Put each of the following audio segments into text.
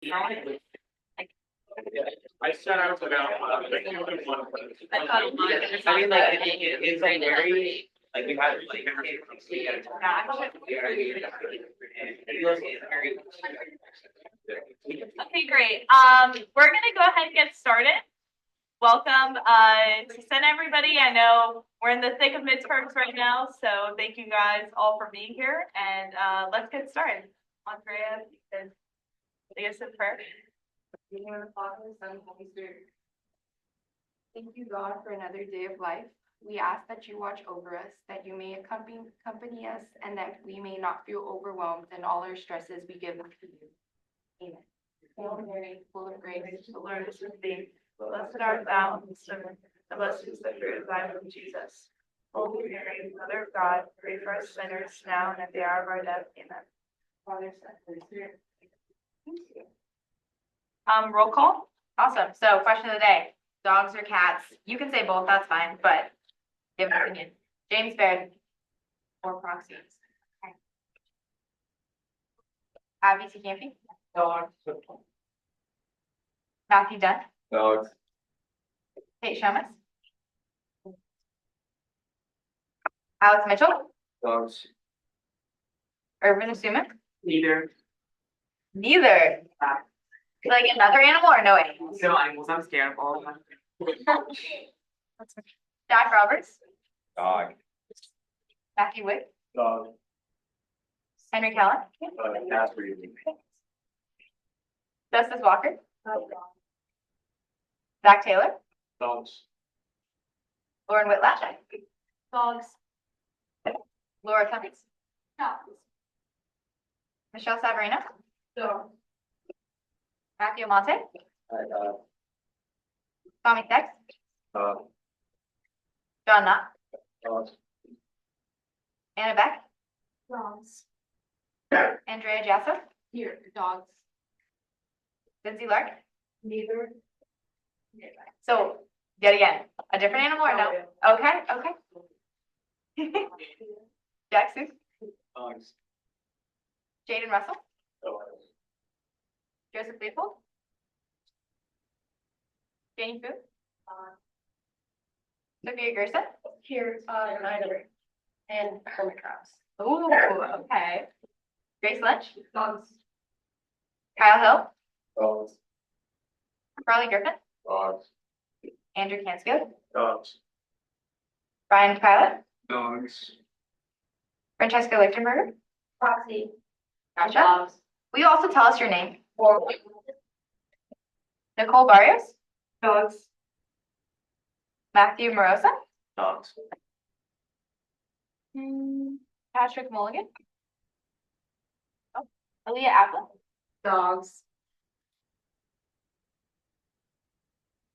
I said I was about. I mean, like, I think it's like very, like, we had, like, Okay, great. We're gonna go ahead and get started. Welcome to send everybody. I know we're in the thick of midterms right now, so thank you guys all for being here. And let's get started. Andrea, lead us in prayer. In the name of the Father, Son, and Holy Spirit. Thank you, God, for another day of life. We ask that you watch over us, that you may accompany us, and that we may not feel overwhelmed in all our stresses. We give them to you. Amen. Hail Mary, full of grace, The Lord is with thee. Blessed art thou amongst women, and blessed is the fruit of thy womb, Jesus. Holy Mary, Mother of God, pray for us sinners now and at the hour of our death. Amen. Father, Son, and Holy Spirit. Roll call. Awesome. So question of the day, dogs or cats? You can say both, that's fine, but give an opinion. James Baird or proxies? Okay. Abby T. Campy? Dogs. Matthew Dunn? Dogs. Kate Shomas? Alex Mitchell? Dogs. Irvin Asuman? Neither. Neither. Like another animal or no animals? no animals, I'm scared of all of them. Jack Roberts? Dog. Matthew Wick? Dog. Henry Keller? Cats for you. Justice Walker? Zach Taylor? Dogs. Lauren Whitlatch? Dogs. Laura Cummings? Michelle Savarino? Dogs. Matthew Monte? Dog. Tommy Tex? Dog. John Knott? Dogs. Anna Beck? Dogs. Andrea Jasso? Here, dogs. Lindsay Lark? Neither. So, yet again, a different animal or no? Okay, okay. Jack Sue? Dogs. Jaden Russell? Dogs. Joseph Leopold? Janie Fu? Sophia Gersa? Here, neither. And hermit crabs. Ooh, okay. Grace Lynch? Dogs. Kyle Hill? Dogs. Carly Griffin? Dogs. Andrew Cansfield? Dogs. Brian Pilot? Dogs. Francesca Lichtenberger? Proxy. Gotcha. Dogs. Will you also tell us your name? Nicole Barrios? Dogs. Matthew Morosa? Dogs. Patrick Mulligan? Oh, Aaliyah Apple? Dogs.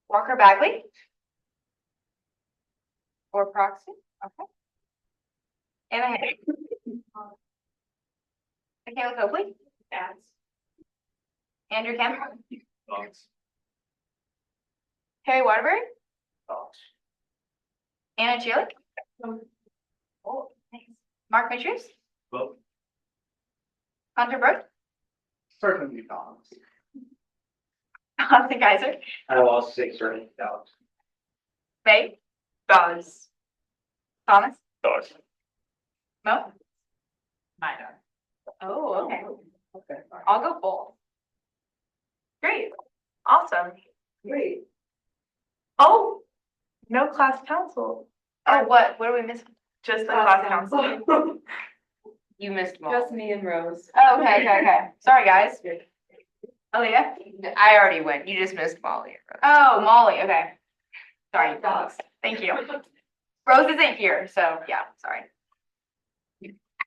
Walker Bagley? Or proxy? Okay. Anna Henry? Michaela Copley? Cats. Andrew Kemp? Dogs. Harry Waterbury? Dogs. Anna Chilick? Oh, thanks. Mark Mitchers? Well, Hunter Brooke? certainly dogs. Austin Kaiser? I will also say certainly dogs. Faye? Dogs. Thomas? Dogs. Mo? My dog. Oh, okay. Okay. I'll go full. Great. Awesome. Great. Oh, no class council. Oh, what are we missing? Just the class council. You missed one. Just me and Rose. Oh, okay. Sorry, guys. Aaliyah? I already went, you just missed Molly. Oh, Molly, okay. Sorry, Dogs. thank you. Rose isn't here, so yeah, sorry.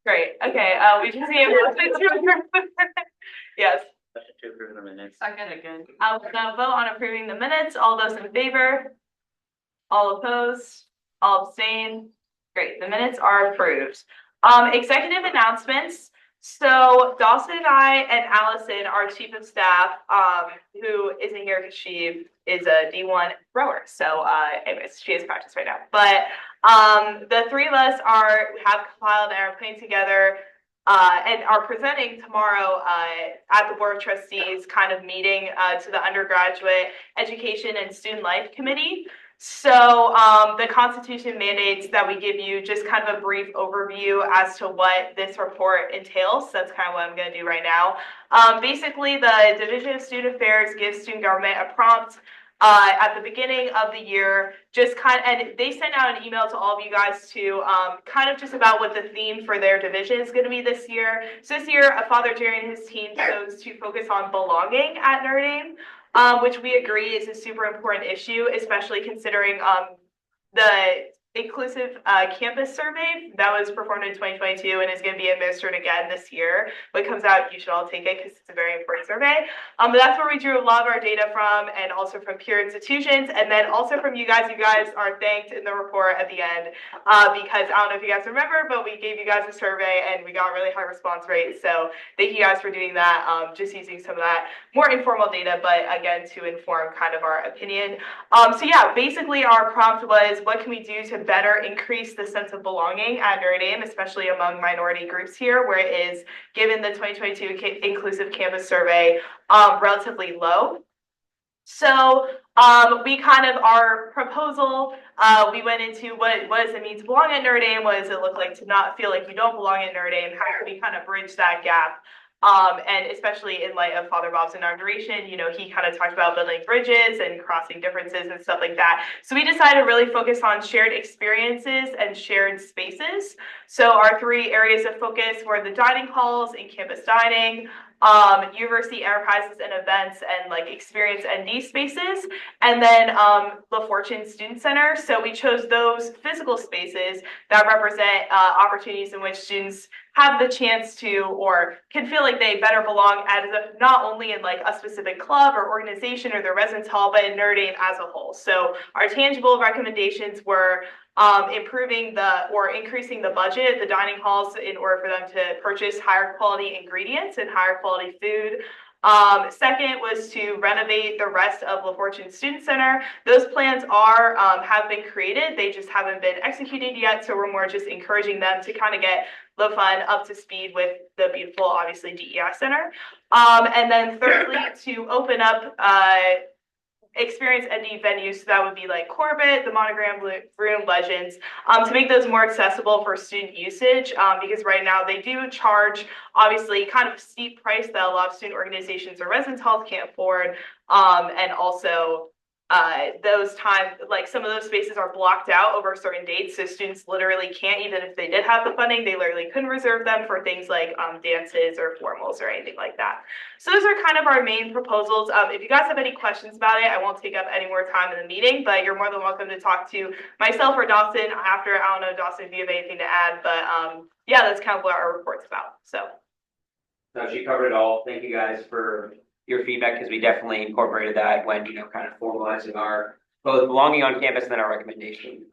Great. Okay. We just need a motion to approve. Yes. To approve the minutes. Second again. We're gonna vote on approving the minutes. All those in favor? All opposed? All abstain? Great. The minutes are approved. Executive announcements. So Dawson and I and Allison, our chief of staff, who isn't here because she is a D1 rower. So anyways, she is practice right now. But the three of us have compiled and are putting together and are presenting tomorrow at the Board of Trustees kind of meeting to the Undergraduate Education and Student Life Committee. So the Constitution mandates that we give you just kind of a brief overview as to what this report entails. That's kind of what I'm going to do right now. Basically, the Division of Student Affairs gives student government a prompt at the beginning of the year, and they sent out an email to all of you guys to kind of just about what the theme for their division is going to be this year. So this year, Father Jerry and his team chose to focus on belonging at Notre Dame, which we agree is a super important issue, especially considering the inclusive campus survey that was performed in 2022 and is going to be administered again this year. When it comes out, you should all take it because it's a very important survey. But that's where we drew a lot of our data from, and also from peer institutions, and then also from you guys. You guys are thanked in the report at the end because I don't know if you guys remember, but we gave you guys a survey and we got a really high response rate. So thank you guys for doing that, just using some of that more informal data, but again, to inform kind of our opinion. So yeah, basically our prompt was, what can we do to better increase the sense of belonging at Notre Dame, especially among minority groups here, where it is, given the 2022 Inclusive Campus Survey, relatively low. So we kind of, our proposal, we went into what does it mean to belong at Notre Dame? What does it look like to not feel like you don't belong at Notre Dame? How can we kind of bridge that gap? And especially in light of Father Bob's inauguration, you know, he kind of talked about building bridges and crossing differences and stuff like that. So we decided to really focus on shared experiences and shared spaces. So our 3 areas of focus were the dining halls and campus dining, university enterprises and events, and like experience ND spaces, and then the Fortune Student Center. So we chose those physical spaces that represent opportunities in which students have the chance to, or can feel like they better belong as not only in like a specific club or organization or their residence hall, but in Notre Dame as a whole. So our tangible recommendations were improving or increasing the budget at the dining halls in order for them to purchase higher quality ingredients and higher quality food. Second was to renovate the rest of La Fortune Student Center. Those plans have been created. They just haven't been executed yet. So we're more just encouraging them to kind of get the fund up to speed with the beautiful, obviously, DEI Center. And then thirdly, to open up experience ND venues, so that would be like Corbett, the Monogram Room, Legends, to make those more accessible for student usage, because right now they do charge, obviously, kind of a steep price that a lot of student organizations or residence halls can't afford, and also some of those spaces are blocked out over certain dates, so students literally can't, even if they did have the funding, they literally couldn't reserve them for things like dances or formals or anything like that. So those are kind of our main proposals. If you guys have any questions about it, I won't take up any more time in the meeting, but you're more than welcome to talk to myself or Dawson after. I don't know, Dawson, if you have anything to add, but yeah, that's kind of what our report's about. So. No, she covered it all. Thank you guys for your feedback, because we definitely incorporated that when, kind of formalizing our both belonging on campus and then our recommendation.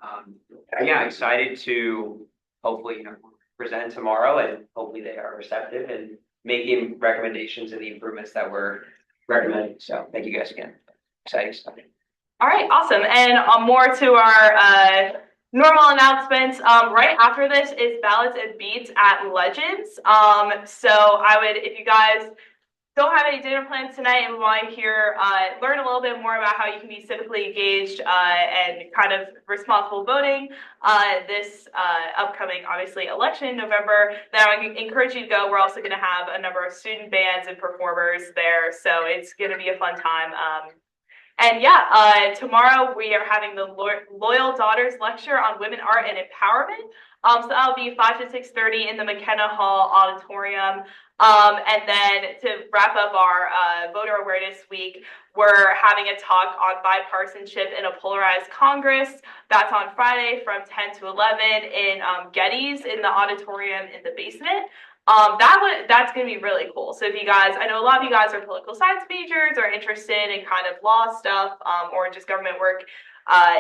Yeah, excited to hopefully, present tomorrow, and hopefully they are receptive and making recommendations and the improvements that we're recommending. So thank you guys again. Exciting stuff. All right, awesome. And more to our normal announcements. Right after this is Ballads and Beats at Legends. So I would, if you guys don't have any dinner plans tonight and want to learn a little bit more about how you can be civically engaged and kind of responsible voting this upcoming, obviously, election in November, then I encourage you to go. We're also going to have a number of student bands and performers there, so it's going to be a fun time. And yeah, tomorrow we are having the Loyal Daughters Lecture on Women, Art, and Empowerment. So that'll be 5 to 6:30 in the McKenna Hall Auditorium. And then to wrap up our Voter Awareness Week, we're having a talk on bipartisanship in a polarized Congress. That's on Friday from 10 to 11 in Getty's in the auditorium in the basement. That's going to be really cool. So if you guys, I know a lot of you guys are political science majors or interested in kind of law stuff or just government work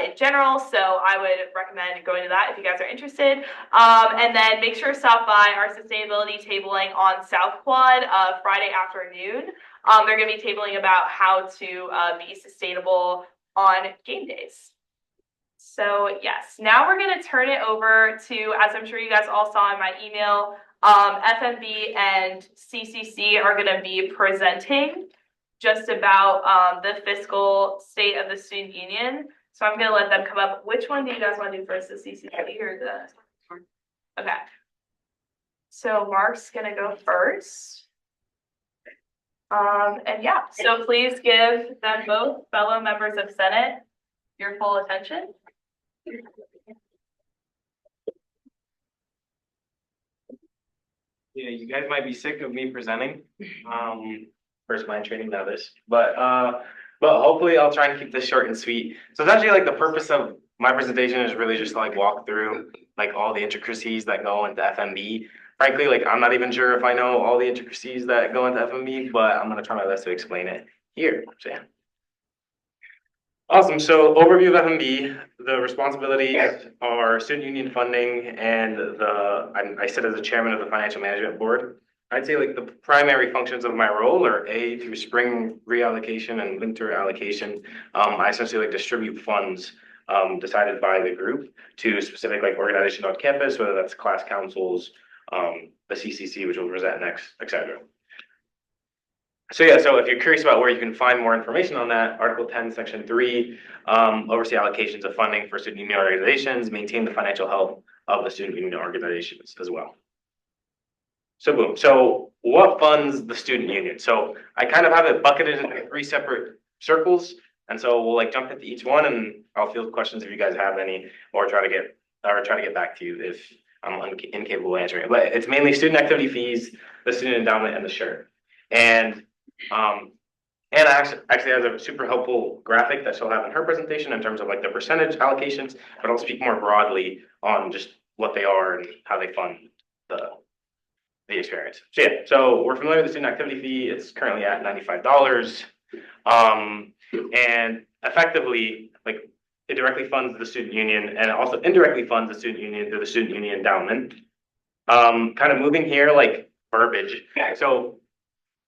in general. So I would recommend going to that if you guys are interested. And then make sure to stop by our sustainability tabling on South Quad Friday afternoon. They're going to be tabling about how to be sustainable on game days. So yes, now we're going to turn it over to, as I'm sure you guys all saw in my email, FMB and CCC are gonna be presenting just about, the fiscal state of the student union. So I'm gonna let them come up. Which one do you guys wanna do first, the CCC or the? Okay. So Mark's gonna go first. And yeah, so please give them both, fellow members of Senate, your full attention. Yeah, you guys might be sick of me presenting. First mind training, now this, but hopefully I'll try and keep this short and sweet. So it's actually like the purpose of my presentation is really just to like walk through like all the intricacies that go into FMB. Frankly, like I'm not even sure if I know all the intricacies that go into FMB, but I'm gonna try my best to explain it here. So yeah. Awesome. So overview of FMB, the responsibilities are student union funding and I sit as the chairman of the financial management board. I'd say like the primary functions of my role are through spring reallocation and winter allocation. I essentially like distribute funds decided by the group to specific like organizations on campus, whether that's class councils, the CCC, which we'll present next, etc. So yeah, so if you're curious about where you can find more information on that, Article 10, Section 3, oversee allocations of funding for student union organizations, maintain the financial health of the student union organizations as well. So boom, so what funds the student union? So I kind of have it bucketed into 3 separate circles, and so we'll like jump into each one, and I'll field questions if you guys have any, or try to get back to you if I'm incapable of answering it. But it's mainly student activity fees, the student endowment, and the shirt. And Anna actually has a super helpful graphic that she'll have in her presentation in terms of like the percentage allocations, but I'll speak more broadly on just what they are and how they fund the experience. So yeah, so we're familiar with the student activity fee. It's currently at $95. And effectively, like it directly funds the student union and it also indirectly funds the student union through the student union endowment. Kind of moving here, like verbiage. So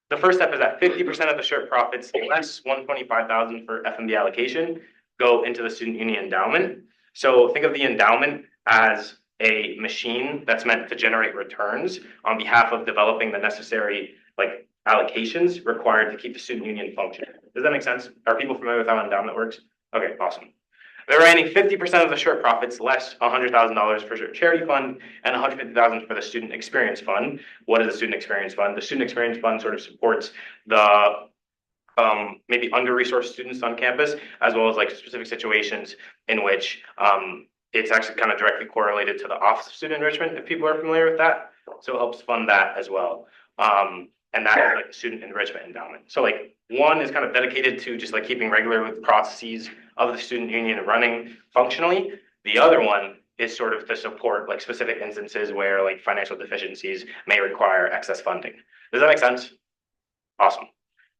the first step is that 50% of the shirt profits, less $125,000 for FMB allocation, go into the student union endowment. So think of the endowment as a machine that's meant to generate returns on behalf of developing the necessary like allocations required to keep the student union functioning. Does that make sense? Are people familiar with how an endowment works? Okay, awesome. The remaining 50% of the shirt profits, less $100,000 for charity fund and $150,000 for the student experience fund. What is the student experience fund? The student experience fund sort of supports the maybe under-resourced students on campus, as well as like specific situations in which it's actually kind of directly correlated to the Office of Student Enrichment, if people are familiar with that. So it helps fund that as well. And that is like the student enrichment endowment. So like one is kind of dedicated to just like keeping regular with processes of the student union running functionally. The other one is sort of to support like specific instances where like financial deficiencies may require excess funding. Does that make sense? Awesome.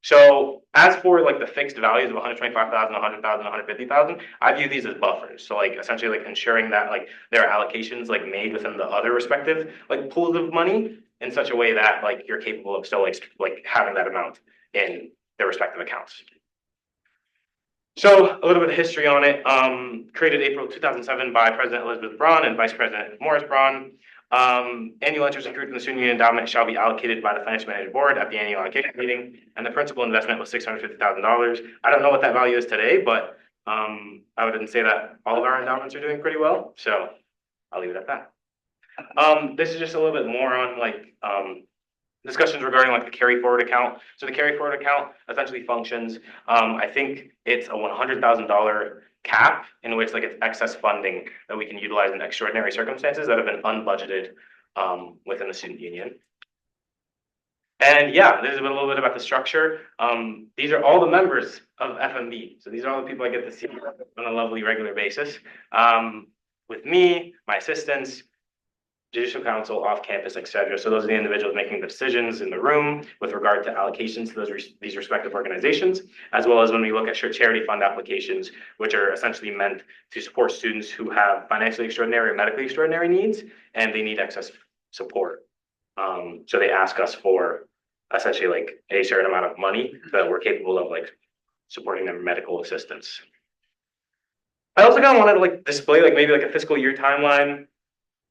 So as for like the fixed values of 125,000, 100,000, 150,000, I view these as buffers. So like essentially like ensuring that like there are allocations like made within the other respective like pools of money in such a way that like you're capable of still like having that amount in their respective accounts. So a little bit of history on it. Created April 2007 by President Elizabeth Braun and Vice President Morris Braun. Annual interest accrued from the student union endowment shall be allocated by the financial management board at the annual allocation meeting, and the principal investment was $650,000. I don't know what that value is today, but I wouldn't say that all of our endowments are doing pretty well, so I'll leave it at that. This is just a little bit more on like discussions regarding like the carry forward account. So the carry forward account essentially functions. I think it's a $100,000 cap in which like it's excess funding that we can utilize in extraordinary circumstances that have been unbudgeted within the student union. And yeah, this is a little bit about the structure. These are all the members of FMB. So these are all the people I get to see on a lovely regular basis. With me, my assistants, judicial council, off campus, etc. So those are the individuals making the decisions in the room with regard to allocations to these respective organizations, as well as when we look at charity fund applications, which are essentially meant to support students who have financially extraordinary or medically extraordinary needs, and they need excess support. So they ask us for essentially like a certain amount of money that we're capable of like supporting their medical assistance. I also kind of wanted to like display like maybe like a fiscal year timeline.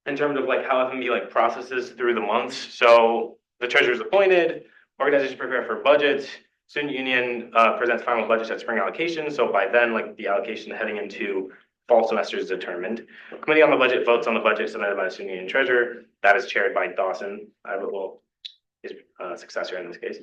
in terms of like how FMB like processes through the months. So the treasurer is appointed, organizations prepare for budgets, student union presents final budgets at spring allocation. So by then, like the allocation heading into fall semester is determined. Committee on the budget votes on the budget submitted by the student union treasurer. That is chaired by Dawson. I will his successor in this case.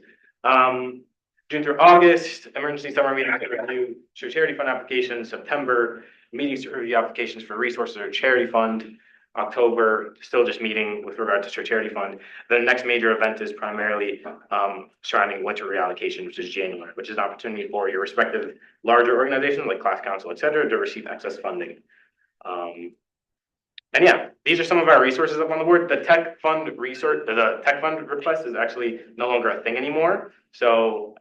June through August, emergency summer meetings to review charity fund applications. September, meetings to review applications for resources or charity fund. October, still just meeting with regard to charity fund. The next major event is primarily surrounding winter reallocation, which is January, which is an opportunity for your respective larger organizations like class council, et cetera, to receive excess funding. And yeah, these are some of our resources up on the board. The tech fund request is actually no longer a thing anymore. So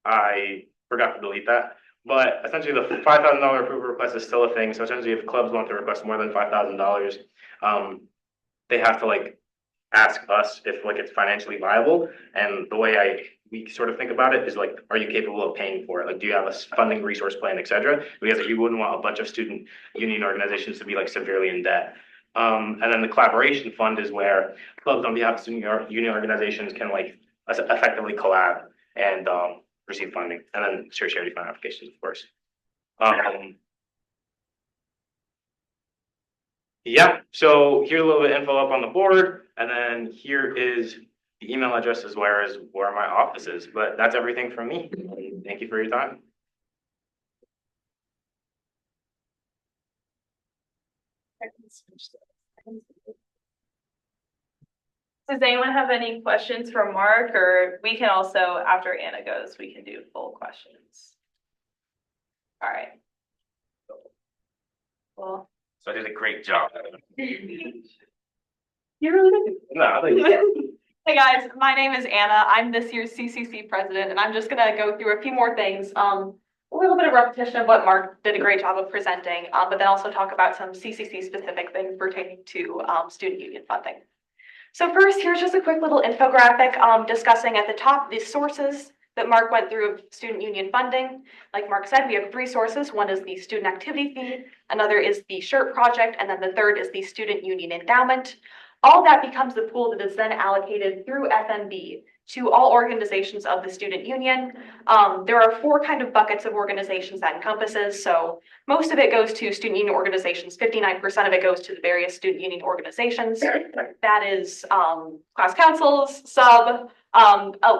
I forgot to delete that. But essentially the $5,000 approval request is still a thing. So essentially if clubs want to request more than $5,000, they have to like ask us if like it's financially viable. And the way we sort of think about it is like, are you capable of paying for it? Like, do you have a funding resource plan, et cetera? Because you wouldn't want a bunch of student union organizations to be like severely in debt. And then the collaboration fund is where clubs on behalf of student union organizations can like effectively collab and receive funding, and then charity fund applications, of course. Yeah, so here's a little bit of info up on the board, and then here is the email address as well as where my office is. But that's everything from me. Thank you for your time. Does anyone have any questions for Mark, or we can also, after Anna goes, we can do full questions. All right. Well. So I did a great job. You really did. No, Hey guys, my name is Anna. I'm this year's CCC president, and I'm just gonna go through a few more things. A little bit of repetition of what Mark did a great job of presenting, but then also talk about some CCC specific things pertaining to student union funding. So first, here's just a quick little infographic discussing at the top the sources that Mark went through of student union funding. Like Mark said, we have 3 sources. One is the student activity fee, another is the SHIRT project, and then the third is the student union endowment. All that becomes the pool that is then allocated through FMB to all organizations of the student union. There are 4 kind of buckets of organizations that encompasses. So most of it goes to student union organizations. 59% of it goes to the various student union organizations. That is class councils, sub, a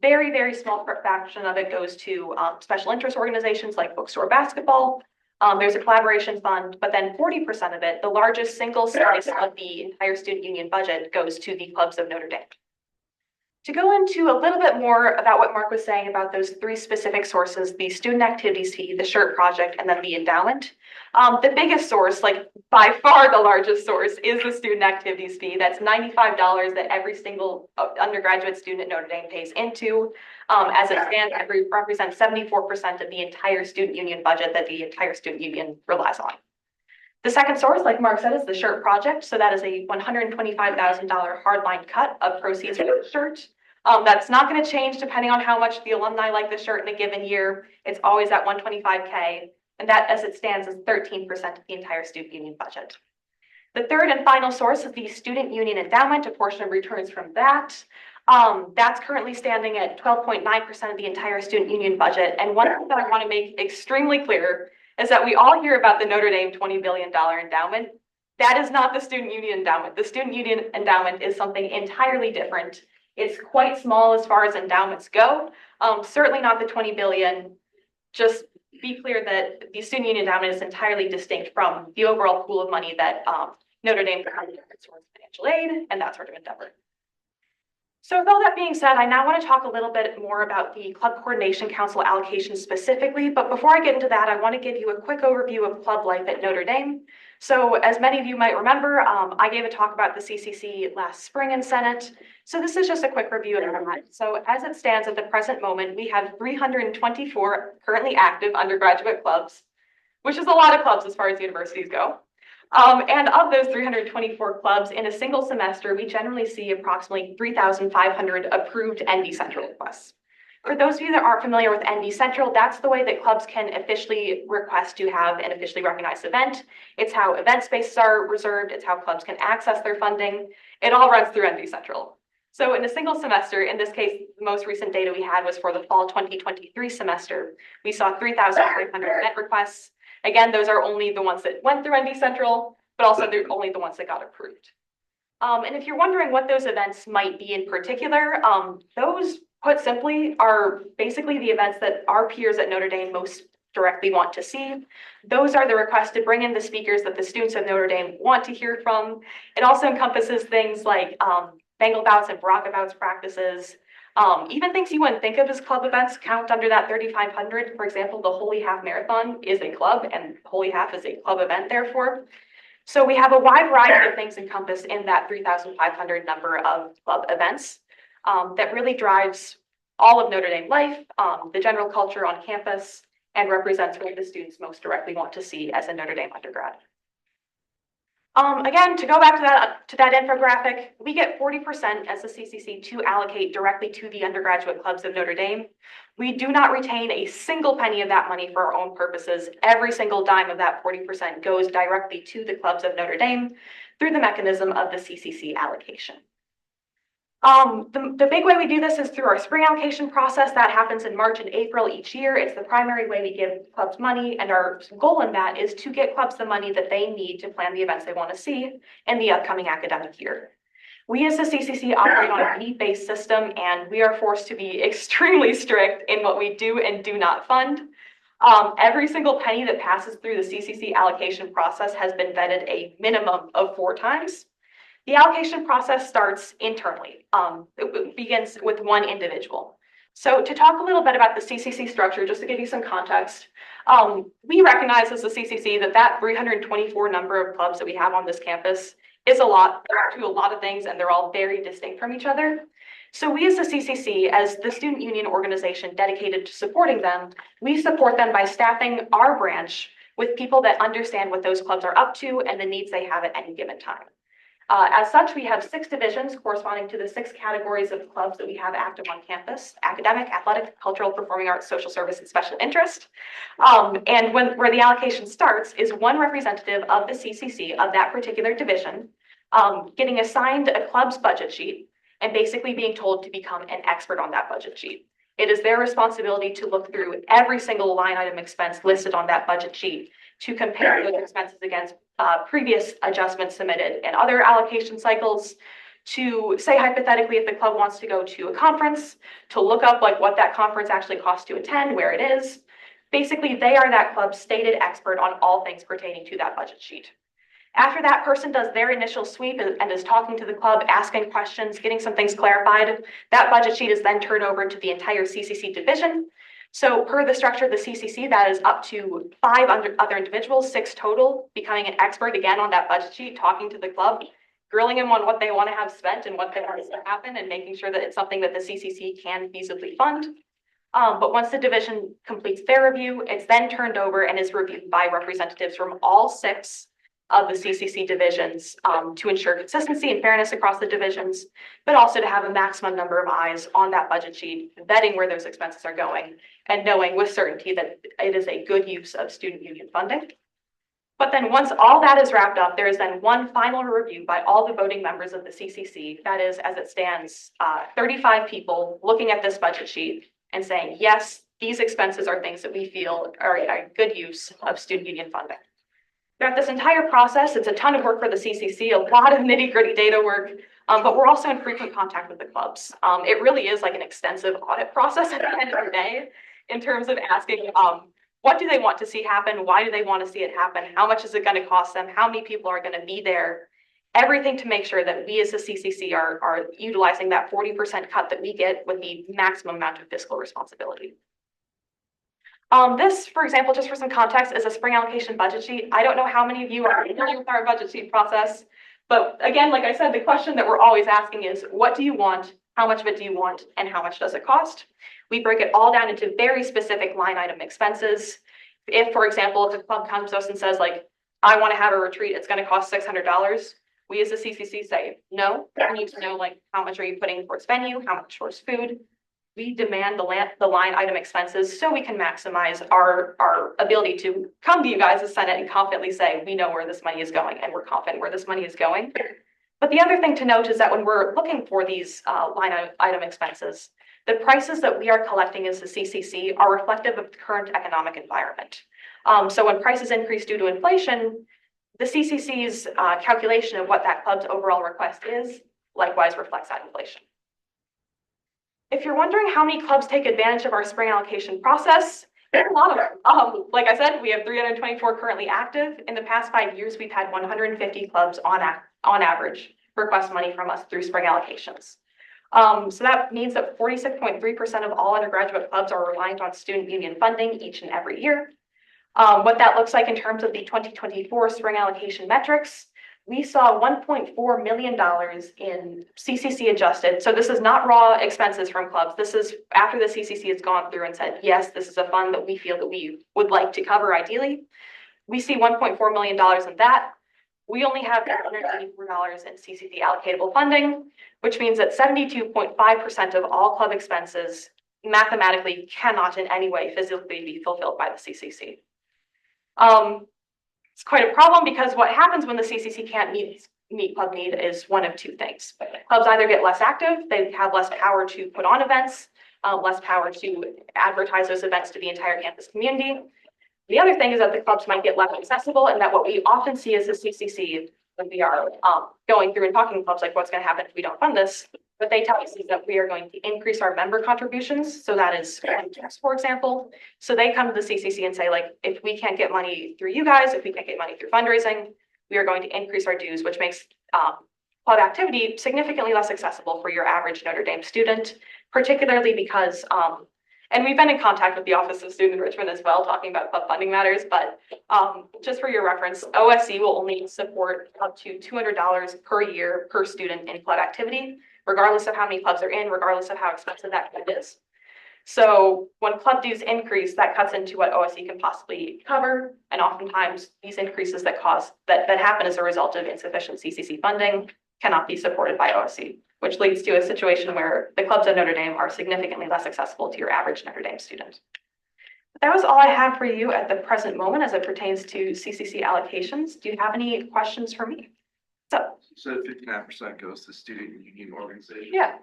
very, very small fraction of it goes to special interest organizations like bookstore basketball. There's a collaboration fund, but then 40% of it, the largest single slice of the entire student union budget, goes to the clubs of Notre Dame. To go into a little bit more about what Mark was saying about those 3 specific sources, the student activities fee, the SHIRT project, and then the endowment. The biggest source, like by far the largest source, is the student activities fee. That's $95 that every single undergraduate student at Notre Dame pays into. As it stands, it represents 74% of the entire student union budget that the entire student union relies on. The second source, like Mark said, is the SHIRT project. So that is a $125,000 hardline cut of proceeds from the SHIRT. That's not going to change depending on how much the alumni like the SHIRT in a given year. It's always at $125K, and that, as it stands, is 13% of the entire student union budget. The third and final source is the student union endowment, a portion of returns from that. That's currently standing at 12.9% of the entire student union budget. And one thing that I want to make extremely clear is that we all hear about the Notre Dame $20 billion endowment. That is not the student union endowment. The student union endowment is something entirely different. It's quite small as far as endowments go. Certainly not the 20 billion. Just be clear that the student union endowment is entirely distinct from the overall pool of money that Notre Dame provides towards financial aid and that sort of endeavor. So with all that being said, I now want to talk a little bit more about the Club Coordination Council allocation specifically. But before I get into that, I want to give you a quick overview of club life at Notre Dame. So as many of you might remember, I gave a talk about the CCC last spring in Senate. So this is just a quick review of that. So as it stands at the present moment, we have 324 currently active undergraduate clubs, which is a lot of clubs as far as universities go. And of those 324 clubs in a single semester, we generally see approximately 3,500 approved ND Central requests. For those of you that aren't familiar with ND Central, that's the way that clubs can officially request to have an officially recognized event. It's how event spaces are reserved. It's how clubs can access their funding. It all runs through ND Central. So in a single semester, in this case, the most recent data we had was for the fall 2023 semester. We saw 3,500 event requests. Again, those are only the ones that went through ND Central, but also they're only the ones that got approved. And if you're wondering what those events might be in particular, those, put simply, are basically the events that our peers at Notre Dame most directly want to see. Those are the requests to bring in the speakers that the students of Notre Dame want to hear from. It also encompasses things like Bengal bouts and Baraka bouts practices. Even things you wouldn't think of as club events count under that 3,500. For example, the Holy Half Marathon is a club, and Holy Half is a club event, therefore. So we have a wide variety of things encompassed in that 3,500 number of club events that really drives all of Notre Dame life, the general culture on campus, and represents what the students most directly want to see as a Notre Dame undergrad. Again, to go back to that infographic, we get 40% as a CCC to allocate directly to the undergraduate clubs of Notre Dame. We do not retain a single penny of that money for our own purposes. Every single dime of that 40% goes directly to the clubs of Notre Dame through the mechanism of the CCC allocation. The big way we do this is through our spring allocation process. That happens in March and April each year. It's the primary way we give clubs money, and our goal in that is to get clubs the money that they need to plan the events they want to see in the upcoming academic year. We as the CCC operate on a need-based system, and we are forced to be extremely strict in what we do and do not fund. Every single penny that passes through the CCC allocation process has been vetted a minimum of 4 times. The allocation process starts internally. It begins with one individual. So to talk a little bit about the CCC structure, just to give you some context, we recognize as the CCC that 324 number of clubs that we have on this campus is a lot. They do a lot of things, and they're all very distinct from each other. So we as the CCC, as the student union organization dedicated to supporting them, we support them by staffing our branch with people that understand what those clubs are up to and the needs they have at any given time. As such, we have 6 divisions corresponding to the 6 categories of clubs that we have active on campus: academic, athletic, cultural, performing arts, social service, and special interest. And where the allocation starts is one representative of the CCC of that particular division getting assigned a club's budget sheet and basically being told to become an expert on that budget sheet. It is their responsibility to look through every single line item expense listed on that budget sheet to compare those expenses against previous adjustments submitted in other allocation cycles, to say hypothetically if the club wants to go to a conference, to look up like what that conference actually costs to attend, where it is. Basically, they are that club's stated expert on all things pertaining to that budget sheet. After that person does their initial sweep and is talking to the club, asking questions, getting some things clarified, that budget sheet is then turned over to the entire CCC division. So per the structure of the CCC, that is up to 5 other individuals, 6 total, becoming an expert again on that budget sheet, talking to the club, grilling them on what they want to have spent and what they want to see happen, and making sure that it's something that the CCC can feasibly fund. But once the division completes their review, it's then turned over and is reviewed by representatives from all 6 of the CCC divisions to ensure consistency and fairness across the divisions, but also to have a maximum number of eyes on that budget sheet, vetting where those expenses are going, and knowing with certainty that it is a good use of student union funding. But then once all that is wrapped up, there is then one final review by all the voting members of the CCC. That is, as it stands, 35 people looking at this budget sheet and saying, yes, these expenses are things that we feel are a good use of student union funding. Throughout this entire process, it's a ton of work for the CCC, a lot of nitty-gritty data work, but we're also in frequent contact with the clubs. It really is like an extensive audit process at the end of the day in terms of asking what do they want to see happen, why do they want to see it happen, how much is it going to cost them, how many people are going to be there, everything to make sure that we as the CCC are utilizing that 40% cut that we get with the maximum amount of fiscal responsibility. This, for example, just for some context, is a spring allocation budget sheet. I don't know how many of you are familiar with our budget sheet process, but again, like I said, the question that we're always asking is, what do you want? How much of it do you want? And how much does it cost? We break it all down into very specific line item expenses. If, for example, if a club comes to us and says, like, I want to have a retreat, it's going to cost $600. We as a CCC say, no, we need to know, like, how much are you putting towards venue? How much towards food? we demand the line item expenses so we can maximize our ability to come to you guys as Senate and confidently say, we know where this money is going and we're confident where this money is going. But the other thing to note is that when we're looking for these line item expenses, the prices that we are collecting as the CCC are reflective of the current economic environment. So when prices increase due to inflation, the CCC's calculation of what that club's overall request is likewise reflects that inflation. If you're wondering how many clubs take advantage of our spring allocation process, there's a lot of them. Like I said, we have 324 currently active. In the past 5 years, we've had 150 clubs on average request money from us through spring allocations. So that means that 46.3% of all undergraduate clubs are reliant on student union funding each and every year. What that looks like in terms of the 2024 spring allocation metrics, we saw $1.4 million in CCC adjusted. So this is not raw expenses from clubs. This is after the CCC has gone through and said, yes, this is a fund that we feel that we would like to cover ideally. We see $1.4 million in that. We only have $184 in CCC allocatable funding, which means that 72.5% of all club expenses mathematically cannot in any way physically be fulfilled by the CCC. It's quite a problem because what happens when the CCC can't meet club need is one of two things. Clubs either get less active, they have less power to put on events, less power to advertise those events to the entire campus community. The other thing is that the clubs might get less accessible, and that what we often see is the CCC, when we are going through and talking to clubs like what's going to happen if we don't fund this, what they tell us is that we are going to increase our member contributions. So that is, for example. So they come to the CCC and say, like, if we can't get money through you guys, if we can't get money through fundraising, we are going to increase our dues, which makes club activity significantly less accessible for your average Notre Dame student, particularly because, and we've been in contact with the Office of Student Enrichment as well, talking about club funding matters, but just for your reference, OSC will only support up to $200 per year per student in club activity, regardless of how many clubs are in, regardless of how expensive that club is. So when club dues increase, that cuts into what OSC can possibly cover. And oftentimes these increases that happen as a result of insufficient CCC funding cannot be supported by OSC, which leads to a situation where the clubs at Notre Dame are significantly less accessible to your average Notre Dame student. That was all I have for you at the present moment as it pertains to CCC allocations. Do you have any questions for me? So 59% goes to student union organizations. Yeah.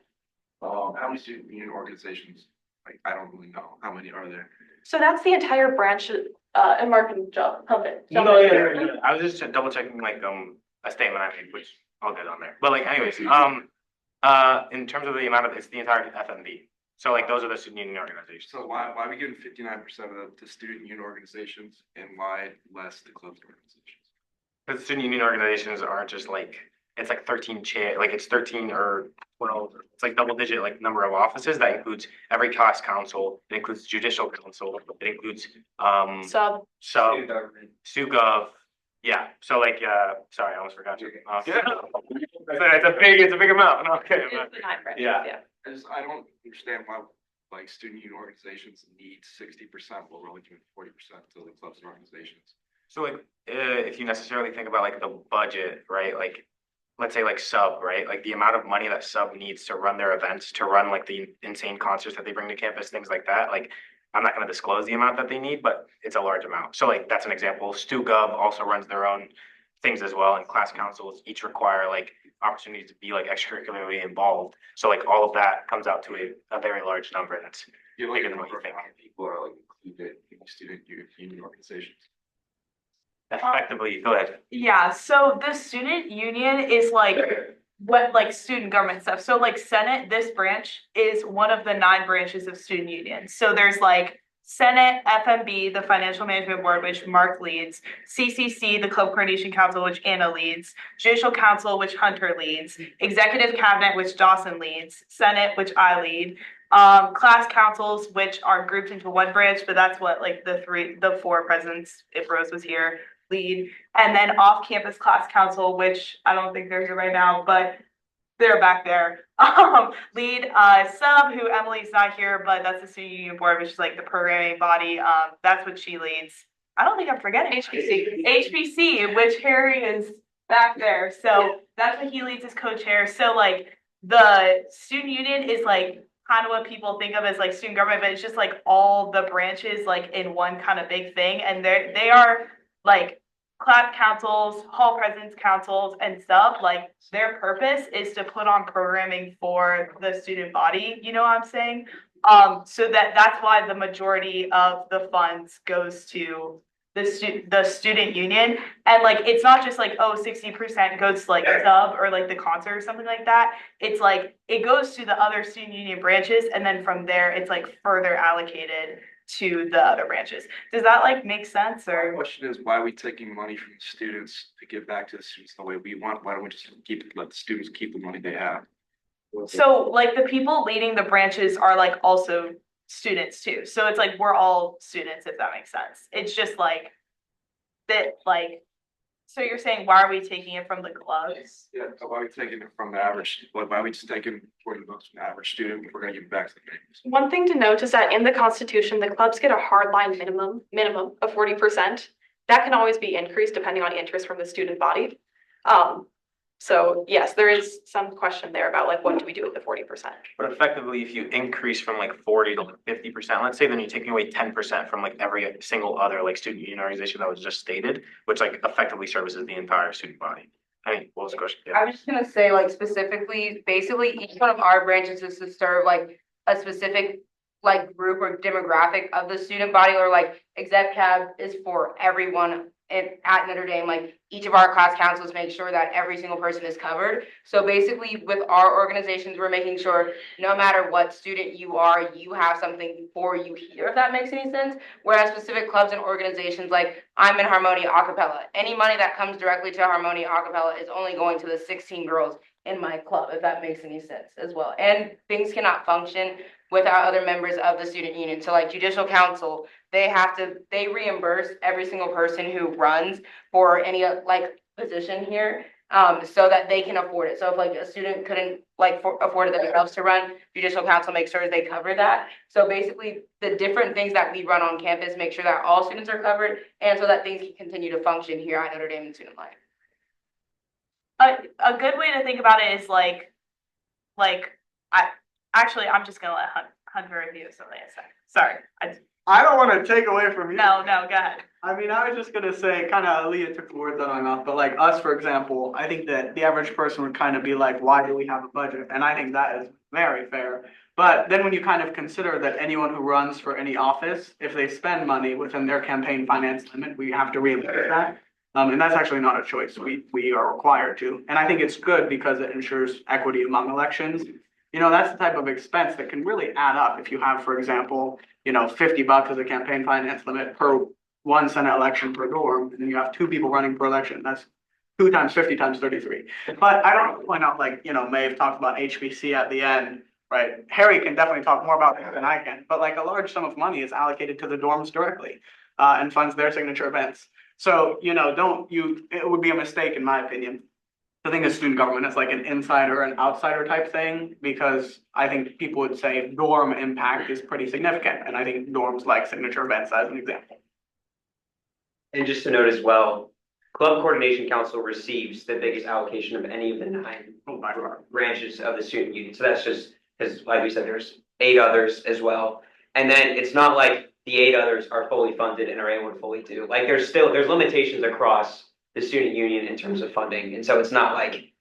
How many student union organizations? Like, I don't really know. How many are there? So that's the entire branch, and Mark can jump in. No, yeah. I was just double checking like a statement I made, which I'll get on there. But like anyways, in terms of the amount of, it's the entire FMB. So like those are the student union organizations. So why are we giving 59% of the student union organizations and why less to clubs organizations? Because student union organizations aren't just like, it's like 13 like it's 13 or 12, it's like double digit like number of offices. That includes every class council, it includes judicial council, it includes Sub. Student Gov. Yeah, so like sorry, I almost forgot you. It's a big amount. Okay. Yeah. I don't understand why like student union organizations need 60% while we're only giving 40% to the clubs and organizations. So like if you necessarily think about like the budget, right? Like let's say like Sub, right? Like the amount of money that Sub needs to run their events, to run like the insane concerts that they bring to campus, things like that. Like I'm not going to disclose the amount that they need, but it's a large amount. So like that's an example. Stu Gov also runs their own things as well, and class councils each require like opportunities to be like extracurricularly involved. So like all of that comes out to a very large number. That's bigger than what you think. People are like included in student union organizations. Effectively, go ahead. Yeah, so the student union is like what like student government stuff. So like Senate, this branch is one of the 9 branches of student union. So there's like Senate, FMB, the Financial Management Board, which Mark leads, CCC, the Club Coordination Council, which Anna leads, Judicial Council, which Hunter leads, Executive Cabinet, which Dawson leads, Senate, which I lead, class councils, which are grouped into one branch, but that's what like the 4 presidents, if Rose was here, lead, and then off-campus class council, which I don't think they're here right now, but they're back there. Lead Sub, who Emily's not here, but that's the student union board, which is like the programming body. That's what she leads. I don't think I'm forgetting HPC, which Harry is back there. So that's what he leads as co-chair. So like the student union is like kind of what people think of as like student government, but it's just like all the branches like in one kind of big thing. And they are like class councils, hall presidents councils and stuff. Like their purpose is to put on programming for the student body, you know what I'm saying? So that's why the majority of the funds goes to the student union. And like, it's not just like, oh, 60% goes to like sub or like the concert or something like that. It's like, it goes to the other student union branches. And then from there, it's like further allocated to the other branches. Does that like make sense My or? question is, why are we taking money from the students to give back to the students the way we want? Why don't we just let the students keep the money they have? So like the people leading the branches are like also students too. So it's like, we're all students, if that makes sense. It's just like that, like, so you're saying, why are we taking it from the clubs? Yeah, why are we taking it from the average, why are we just taking 40 bucks from the average student if we're gonna give it back to the parents? One thing to note is that in the Constitution, the clubs get a hardline minimum of 40%. That can always be increased depending on interest from the student body. So yes, there is some question there about like, what do we do with the 40%? But effectively, if you increase from like 40 to like 50%, let's say, then you're taking away 10% from like every single other like student union organization that was just stated, which like effectively services the entire student body. I mean, what was the question? Yeah. I was just gonna say, like, specifically, basically, each one of our branches is to serve like a specific like group or demographic of the student body, or like exec cab is for everyone at Notre Dame. Like each of our class councils make sure that every single person is covered. So basically with our organizations, we're making sure no matter what student you are, you have something for you here, if that makes any sense. Whereas specific clubs and organizations, like I'm in Harmonia Acapella, any money that comes directly to Harmonia Acapella is only going to the 16 girls in my club, if that makes any sense as well. And things cannot function without other members of the student union. So like judicial council, they reimburse every single person who runs for any like position here, so that they can afford it. So if like a student couldn't like afford it themselves to run, judicial council makes sure they cover that. So basically the different things that we run on campus make sure that all students are covered, and so that things can continue to function here at Notre Dame and Student Life. A good way to think about it is like I'm just gonna let Hunter review something a second. Sorry. I don't want to take away from you. No, go ahead. I mean, I was just gonna say, kind of, Aaliyah took the words out of my mouth, but like us, for example, I think that the average person would kind of be like, why do we have a budget? And I think that is very fair. But then when you kind of consider that anyone who runs for any office, if they spend money within their campaign finance limit, we have to reimburse that. And that's actually not a choice. We are required to. And I think it's good because it ensures equity among elections. You know, that's the type of expense that can really add up if you have, for example, you know, 50 bucks as a campaign finance limit per one Senate election per dorm, and then you have two people running per election. That's 2 times 50 times 33. But I don't point out, like, you know, Maeve talked about HBC at the end, right? Harry can definitely talk more about that than I can, but like a large sum of money is allocated to the dorms directly, and funds their signature events. So, you know, it would be a mistake, in my opinion, to think of student government as like an insider and outsider type thing, because I think people would say dorm impact is pretty significant. And I think dorms like signature events as an example. And just to note as well, Club Coordination Council receives the biggest allocation of any of the 9 branches of the student union. So that's just, because like we said, there's 8 others as well. And then it's not like the 8 others are fully funded and are able to fully do. Like there's limitations across the student union in terms of funding. And so it's not like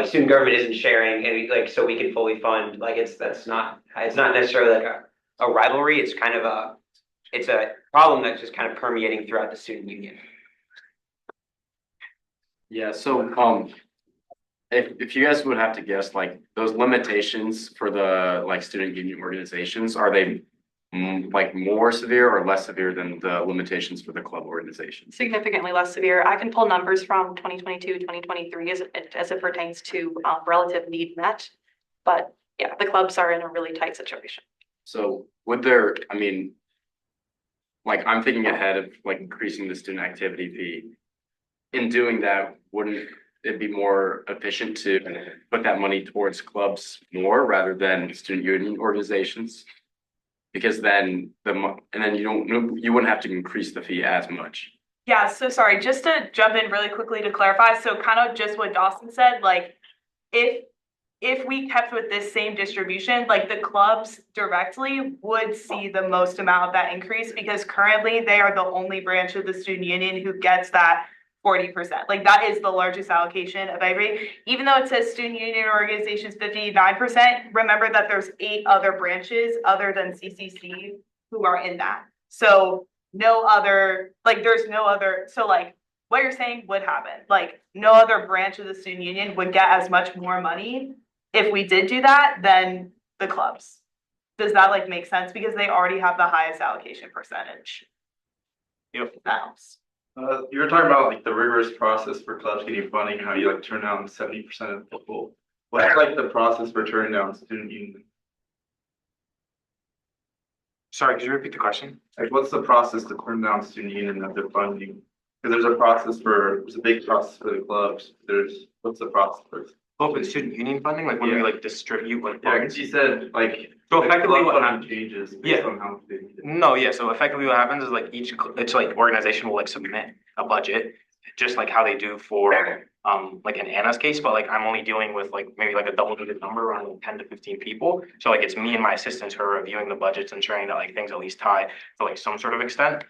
student government isn't sharing and like, so we can fully fund, like it's not necessarily like a rivalry. It's kind of a problem that's just kind of permeating throughout the student union. Yeah, so if you guys would have to guess, like those limitations for the like student union organizations, are they like more severe or less severe than the limitations for the club organizations? Significantly less severe. I can pull numbers from 2022, 2023 as it pertains to relative need met. But yeah, the clubs are in a really tight situation. So would there, I mean, like I'm thinking ahead of like increasing the student activity fee. In doing that, wouldn't it be more efficient to put that money towards clubs more rather than student union organizations? Because then you wouldn't have to increase the fee as much. Yeah, so sorry, just to jump in really quickly to clarify, so kind of just what Dawson said, like if if we kept with this same distribution, like the clubs directly would see the most amount of that increase because currently they are the only branch of the student union who gets that 40%. Like that is the largest allocation of every, even though it says student union organizations 59%, remember that there's 8 other branches other than CCC who are in that. So no other, like there's no other, so like what you're saying would happen. Like no other branch of the student union would get as much more money if we did do that than the clubs. Does that like make sense? Because they already have the highest allocation percentage. Yep. That helps. You were talking about like the rigorous process for clubs getting funding, how you like turn down 70% of people. What's like the process for turning down student union? Sorry, could you repeat the question? Like, what's the process to turn down student union that they're funding? Because there's a process there's a big process for the clubs. What's the process for? Open student union funding, like when we like distribute like Yeah, funds. because you said like. So effectively club what funding happens, changes based Yeah. on how they need it. no, yeah, so effectively what happens is like it's like organization will like submit a budget, just like how they do for like in Anna's case, but like I'm only dealing with like maybe like a double-digit number around like 10 to 15 people. So like it's me and my assistants who are reviewing the budgets, ensuring that like things at least tie to like some sort of extent.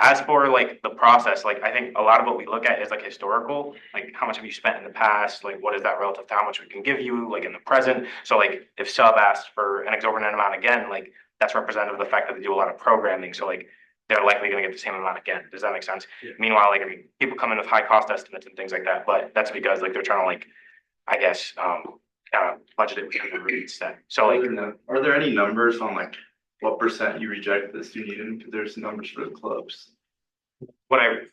As for like the process, like I think a lot of what we look at is like historical, like how much have you spent in the past, like what is that relative to how much we can give you, like in the present. So like if sub asks for an exorbitant amount again, like that's representative of the fact that they do a lot of programming. So like they're likely going to get the same amount again. Does that make sense? Yeah. Meanwhile, like I mean, people come in with high cost estimates and things like that, but that's because like they're trying to like, I guess, budget it within the rate set. So like, Are there any numbers on like what percent you reject the student union? Because there's numbers for the clubs.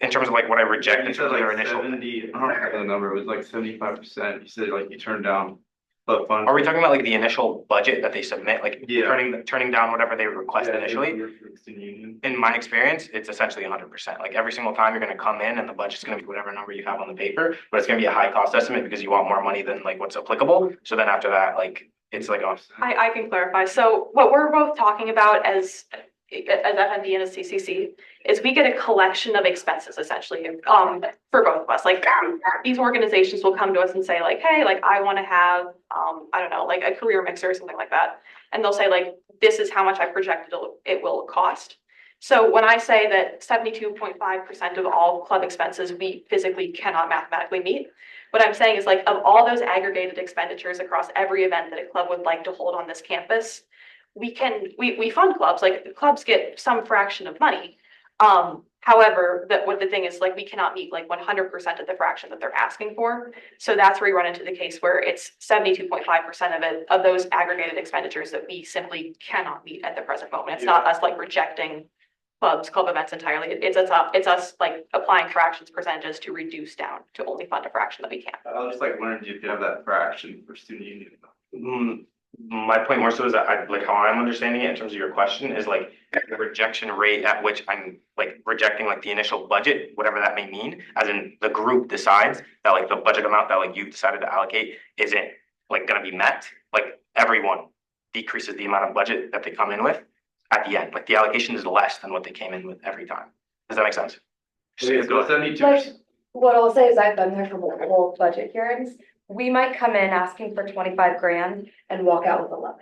in terms of like what I reject in You said terms of their like initial. 70, I don't remember the number, it was like 75%. You said like you turned down club funds. Are we talking about like the initial budget that they submit, like Yeah. turning down whatever they request Yeah, initially? for the student union. In my experience, it's essentially 100%. Like every single time you're going to come in and the budget's going to be whatever number you have on the paper, but it's going to be a high cost estimate because you want more money than like what's applicable. So then after that, like it's like, oh, I can clarify. So what we're both talking about as FND and as CCC is we get a collection of expenses essentially, for both of us. Like these organizations will come to us and say like, hey, like I want to have, I don't know, like a career mixer or something like that. And they'll say like, this is how much I project it will cost. So when I say that 72.5% of all club expenses we physically cannot mathematically meet, what I'm saying is like of all those aggregated expenditures across every event that a club would like to hold on this campus, we fund clubs, like clubs get some fraction of money. However, what the thing is like we cannot meet like 100% of the fraction that they're asking for. So that's where you run into the case where it's 72.5% of it, of those aggregated expenditures that we simply cannot meet at the present moment. It's not us like rejecting club events entirely. It's us like applying fractions percentages to reduce down to only fund a fraction that we can. I was just like wondering if you have that fraction for student union. My point more so is that I like how I'm understanding it in terms of your question is like the rejection rate at which I'm like rejecting like the initial budget, whatever that may mean, as in the group decides that like the budget amount that like you've decided to allocate isn't like gonna be met. Like everyone decreases the amount of budget that they come in with at the end. Like the allocation is less than what they came in with every time. Does that make sense? Okay, so 72%. Like, what I'll say is I've been there for multiple budget hearings. We might come in asking for 25 grand and walk out with 11.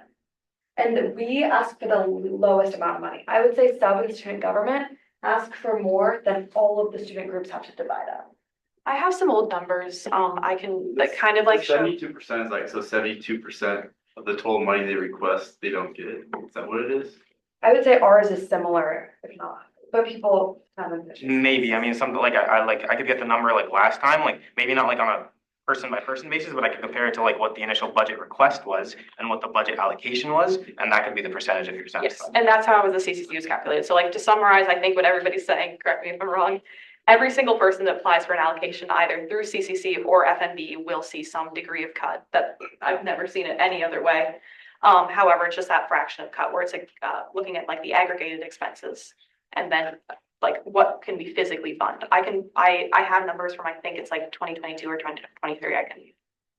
And we ask for the lowest amount of money. I would say sub and student government ask for more than all of the student groups have to divide up. I have some old numbers. I can like kind of like show. 72% is like, so 72% of the total money they request, they don't get. Is that what it is? I would say ours is similar, if not, but people have ambitious. Maybe, I mean, something like I could get the number like last time, like maybe not like on a person by person basis, but I could compare it to like what the initial budget request was and what the budget allocation was, and that could be the percentage if you're Yes, satisfied. and that's how the CCC was calculated. So like to summarize, I think what everybody's saying, correct me if I'm wrong, every single person that applies for an allocation either through CCC or FNB will see some degree of cut. That I've never seen it any other way. However, it's just that fraction of cut where it's like looking at like the aggregated expenses and then like what can we physically fund. I have numbers from I think it's like 2022 or 2023 I can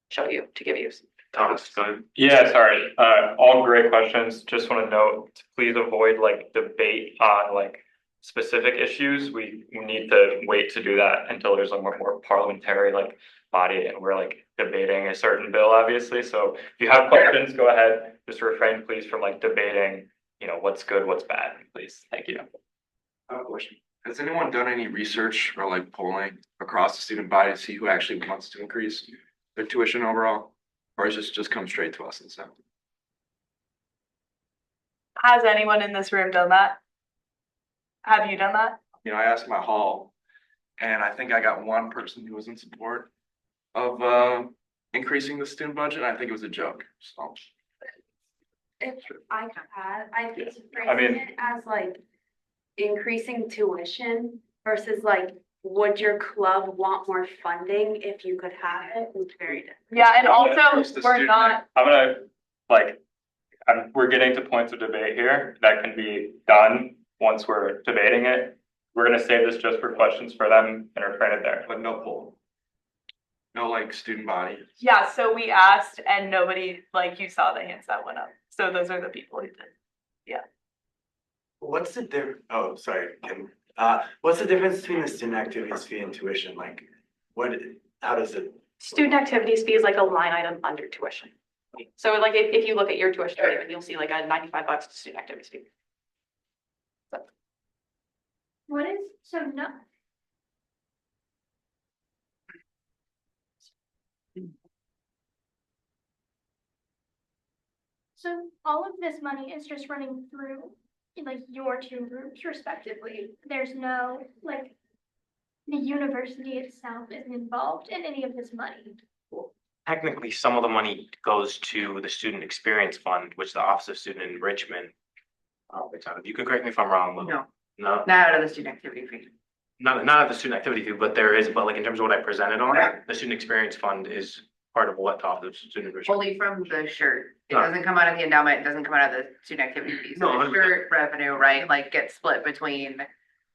show you to give you. Thomas, go ahead. Yeah, sorry. All great questions. Just want to note, to please avoid like debate on like specific issues, we need to wait to do that until there's a more parliamentary like body and we're like debating a certain bill, obviously. So if you have questions, go ahead. Just refrain, please, from like debating, what's good, what's bad, please. Thank you. I have a question. Has anyone done any research or like polling across the student body to see who actually wants to increase their tuition overall? Or is this just come straight to us and stuff? Has anyone in this room done that? Have you done that? I asked my hall, and I think I got one person who was in support of increasing the student budget. I think it was a joke, so. If I could add, I think I mean- phrasing it as like increasing tuition versus like, would your club want more funding if you could have it? It's very different. Yeah, and Who's also, the we're student? not, I'm gonna we're getting to points of debate here that can be done once we're debating it. We're gonna save this just for questions for them and refrain it there. But no poll. No like student body. yeah, so we asked and nobody, like you saw the hands that went up. So those are the people who did. What's the oh, sorry, Kim. What's the difference between the student activities fee and tuition? Like, how does it? Student activities fee is like a line item under tuition. So like if you look at your tuition statement, you'll see like a $95 student activities fee. What is, so no. So all of this money is just running through like your two groups respectively. There's no, like, the university itself isn't involved in any of this money. Technically, some of the money goes to the Student Experience Fund, which the Office of Student Enrichment. You can correct me if I'm wrong, Lou. No, No, not out of the student activity fee. not at the student activity fee, but like in terms of what I presented on it, the Student Experience Fund is part of what the Office of Student Enrichment. Only from the shirt. It No. doesn't come out of the endowment, it doesn't come out of the student activity fees. So No, the 100%. shirt revenue, right, like gets split between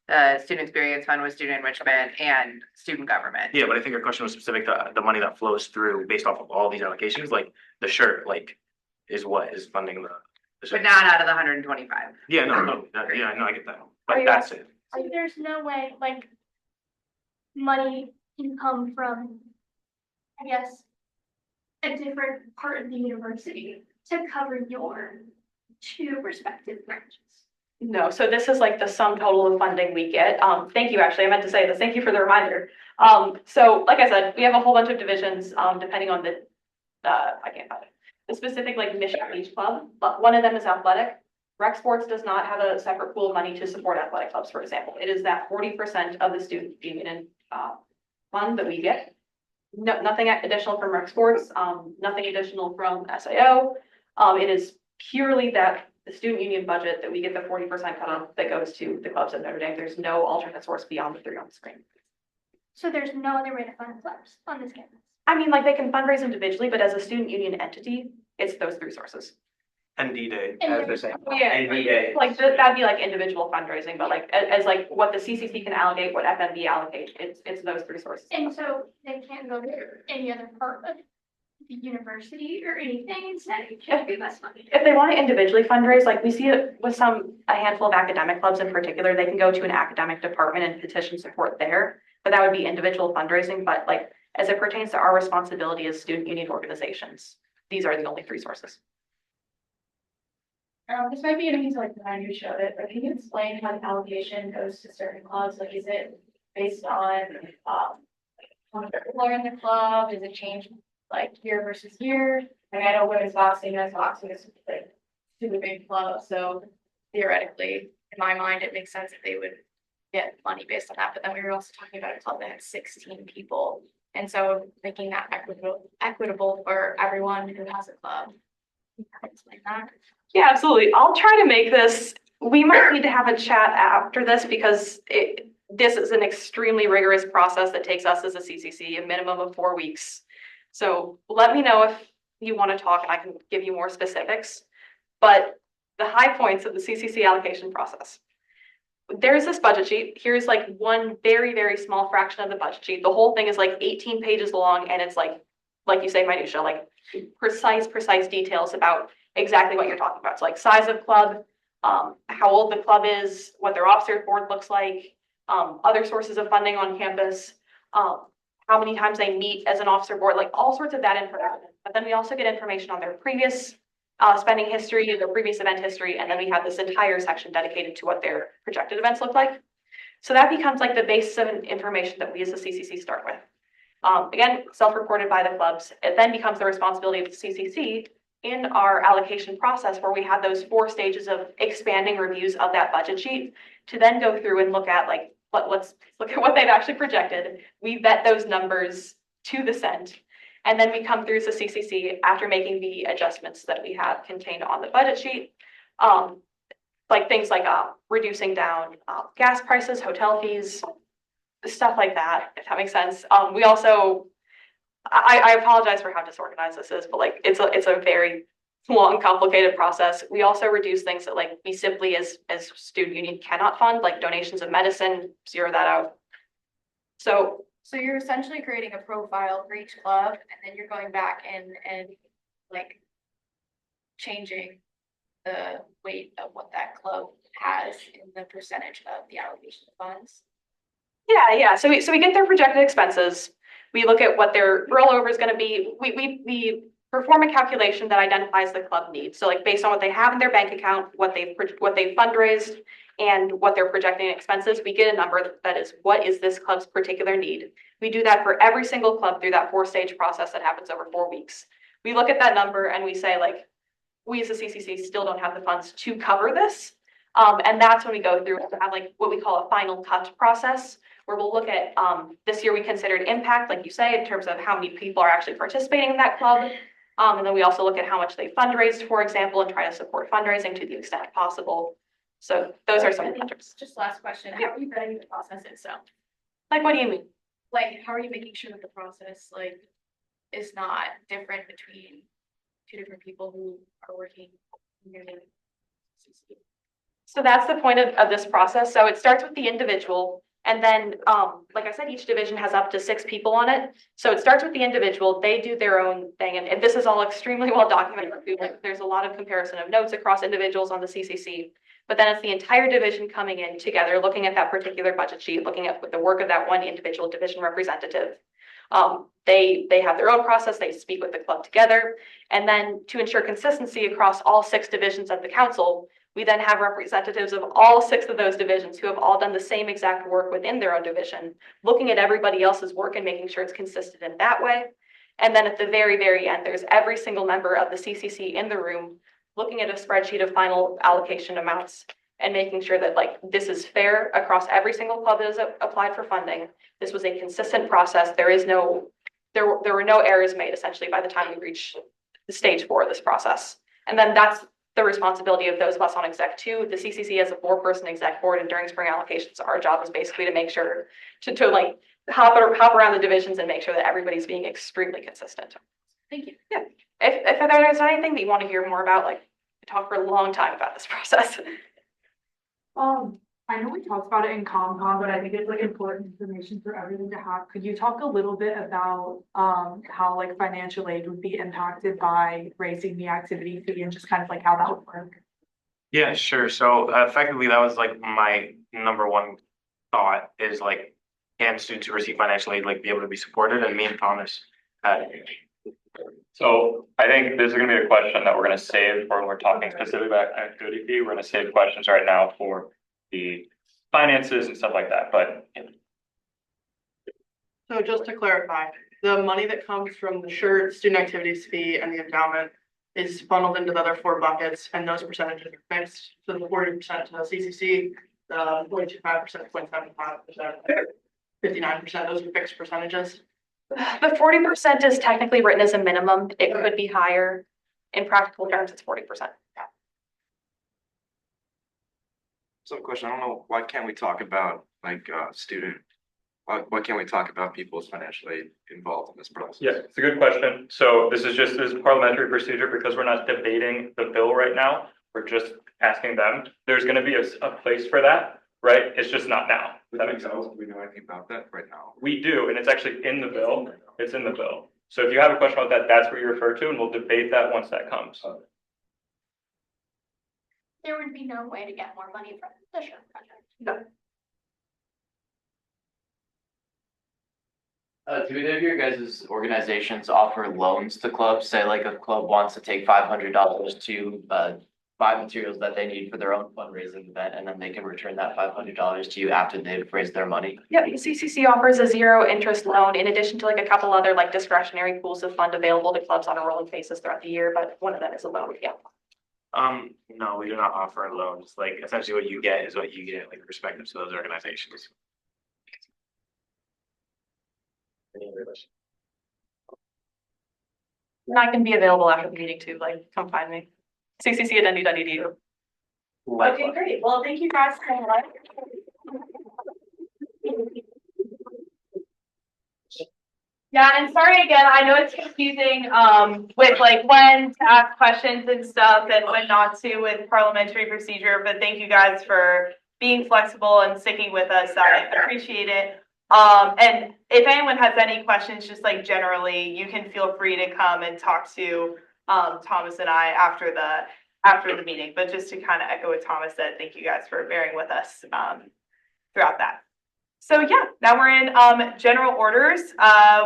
the student experience fund with student enrichment and student government. Yeah, but I think your question was specific to the money that flows through based off of all these allocations, like the shirt, like, is what is funding the But shirt. not out of the 125. Yeah, no, I get that, Are but you that's it. So there's no way, like, money can come from, I guess, a different part of the university to cover your two respective branches. No, so this is like the sum total of funding we get. Thank you, actually, I meant to say this. Thank you for the reminder. So like I said, we have a whole bunch of divisions, depending on the, I can't find it. The specific like mission of each club, but one of them is athletic. Rec sports does not have a separate pool of money to support athletic clubs, for example. It is that 40% of the student union, fund that we get. No, nothing additional from rec sports, nothing additional from SAO. It is purely that the student union budget that we get the 40% cut off that goes to the clubs at Notre Dame. There's no alternate source beyond the three on the screen. So there's no other way to fund clubs on this campus. I mean, like they can fundraise individually, but as a student union entity, it's those three sources. And D-Day, And as they're there's- saying. Yeah, And V-Day. like that'd be like individual fundraising, but like as like what the CCC can allocate, what FMB allocate, it's those three sources. And so they can't go to any other part of the university or anything instead, it can't be less money. If they want to individually fundraise, like we see it with a handful of academic clubs in particular, they can go to an academic department and petition support there. But that would be individual fundraising, but like as it pertains to our responsibility as student union organizations, these are the only three sources. This might be getting to like the time you showed it, but can you explain how the allocation goes to certain clubs? Like, is it based on, how many people are in the club? Does it change like year versus year? Like, I know women's boxing, men's boxing is like super big club, so theoretically, in my mind, it makes sense that they would get money based on that. But then we were also talking about a club that had 16 people. And so making that equitable for everyone who has a club. Can you explain that? Yeah, absolutely. I'll try to make this, we might need to have a chat after this because this is an extremely rigorous process that takes us as a CCC a minimum of 4 weeks. So let me know if you want to talk and I can give you more specifics. But the high points of the CCC allocation process. There's this budget sheet. Here's like one very, very small fraction of the budget sheet. The whole thing is like 18 pages long and it's like you say, minutia, like precise details about exactly what you're talking about. So like size of club, how old the club is, what their officer board looks like, other sources of funding on campus, how many times they meet as an officer board, like all sorts of that information. But then we also get information on their previous spending history, their previous event history, and then we have this entire section dedicated to what their projected events look like. So that becomes like the basis of information that we as the CCC start with. Again, self-reported by the clubs. It then becomes the responsibility of the CCC in our allocation process where we have those 4 stages of expanding reviews of that budget sheet to then go through and look at like, let's look at what they've actually projected. We vet those numbers to the cent. And then we come through as a CCC after making the adjustments that we have contained on the budget sheet. Like things like reducing down gas prices, hotel fees, stuff like that, if that makes sense. We also, I apologize for how disorganized this is, but like it's a very long, complicated process. We also reduce things that like we simply as student union cannot fund, like donations of medicine, zero that out. So you're essentially creating a profile for each club, and then you're going back and like changing the weight of what that club has in the percentage of the allocation of funds. Yeah. So we get their projected expenses. We look at what their rollover is going to be. We perform a calculation that identifies the club needs. So like based on what they have in their bank account, what they've fundraised, and what they're projecting expenses, we get a number that is what is this club's particular need. We do that for every single club through that 4-stage process that happens over 4 weeks. We look at that number and we say like, we as a CCC still don't have the funds to cover this. And that's when we go through and have like what we call a final cut process, where we'll look at, this year we considered impact, like you say, in terms of how many people are actually participating in that club. And then we also look at how much they fundraised, for example, and try to support fundraising to the extent possible. So those are some of the metrics. Just last question, how are you vetting the process itself? Like, what do you mean? Like, how are you making sure that the process like is not different between 2 different people who are working in your CCC? So that's the point of this process. So it starts with the individual. And then, like I said, each division has up to 6 people on it. So it starts with the individual. They do their own thing. And this is all extremely well documented. Like, there's a lot of comparison of notes across individuals on the CCC. But then it's the entire division coming in together, looking at that particular budget sheet, looking at the work of that one individual division representative. They have their own process. They speak with the club together. And then to ensure consistency across all 6 divisions of the council, we then have representatives of all 6 of those divisions who have all done the same exact work within their own division, looking at everybody else's work and making sure it's consistent in that way. And then at the very, very end, there's every single member of the CCC in the room looking at a spreadsheet of final allocation amounts and making sure that like this is fair across every single club that has applied for funding. This was a consistent process. There were no errors made essentially by the time we reach the stage 4 of this process. And then that's the responsibility of those of us on exec 2. The CCC has a 4-person exec board, and during spring allocations, our job is basically to make sure to like hop around the divisions and make sure that everybody's being extremely consistent. Thank you. Yeah. If there's anything that you want to hear more about, like we talked for a long time about this process. I know we talked about it in ComCom, but I think it's like important information for everyone to have. Could you talk a little bit about how like financial aid would be impacted by raising the activity fee and just kind of like how that would work? Yeah, sure. So effectively, that was like my number one thought is like, can students who receive financial aid like be able to be supported? And me and Thomas had. So I think this is gonna be a question that we're gonna save for when we're talking specifically about activity fee. We're gonna save questions right now for the finances and stuff like that, but. So just to clarify, the money that comes from the shirt, student activities fee, and the endowment is funneled into the other 4 buckets, and those percentages are fixed. So the 40% to the CCC, the 0.25%, 0.75%, 59%, those are fixed percentages. The 40% is technically written as a minimum. It could be higher. In practical terms, it's 40%. So question, I don't know, why can't we talk about like why can't we talk about people's financial aid involved in this process? Yeah, it's a good question. So this is parliamentary procedure because we're not debating the bill right now. We're just asking them. There's gonna be a place for that, right? It's just not now. That makes sense. Do we know anything about that right now? We do, and it's actually in the bill. It's in the bill. So if you have a question about that, that's what you refer to, and we'll debate that once that comes. there would be no way to get more money from the SHRM project. No. Do either of your guys' organizations offer loans to clubs? Say like a club wants to take $500 to buy materials that they need for their own fundraising event, and then they can return that $500 to you after they've raised their money. Yep, CCC offers a zero interest loan in addition to like a couple other like discretionary pools of fund available to clubs on a rolling basis throughout the year, but one of them is a loan, yeah. No, we do not offer loans. Like essentially what you get is what you get, like respective to those organizations. Any other questions? Not gonna be available after the meeting too, like, come find me. CCC@NU.edu. Okay, great. Well, thank you guys for coming. Yeah, and sorry again, I know it's confusing, with like when to ask questions and stuff and when not to with parliamentary procedure, but thank you guys for being flexible and sticking with us. I appreciate it. And if anyone has any questions, just like generally, you can feel free to come and talk to, Thomas and I after the meeting, but just to kind of echo what Thomas said, thank you guys for bearing with us, throughout that. So yeah, now we're in general orders.